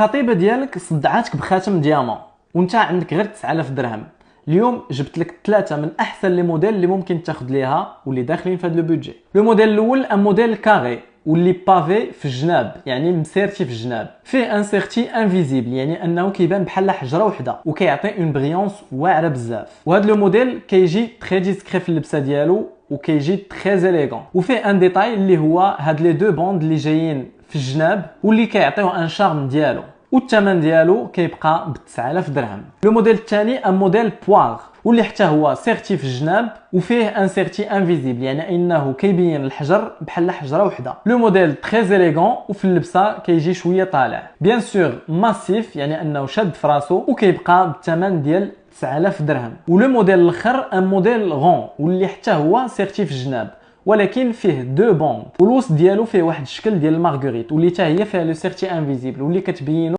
الخطيبه ديالك صدعاتك بخاتم ديامون وانت عندك غير 9000 درهم. اليوم جبت لك ثلاثه من احسن لي موديل اللي ممكن تاخذ ليها واللي داخلين في هذا لو بودجي. لو موديل الاول ان موديل كاري واللي بافي في الجناب، يعني مسيرتي في الجناب، فيه ان سيرتي انفيزيبل، يعني انه كيبان بحال حجره وحده وكيعطي اون بريونس واعره بزاف. وهذا لو موديل كيجي تري ديسكري في اللبسه ديالو وكيجي تري اليغون، وفيه ان ديتاي اللي هو هاد لي دو بوند اللي جايين في الجناب واللي كيعطيو ان شارم ديالو، والثمن ديالو كيبقى ب 9000 درهم. لو موديل الثاني ان موديل بواغ واللي حتى هو سيرتي في الجناب وفيه ان سيرتي انفيزيبل، يعني انه كيبين الحجر بحال حجره وحده. لو موديل تري اليغون وفي اللبسه كيجي شويه طالع، بيان سور ماسيف، يعني انه شاد في راسو وكيبقى بالثمن ديال 9000 درهم. ولو موديل الاخر ان موديل غون واللي حتى هو سيرتي في الجناب ولكن فيه دو بوند والوسط ديالو فيه واحد الشكل ديال المارغوريت واللي حتى هي فيها لو سيرتي انفيزيبل واللي كتبينو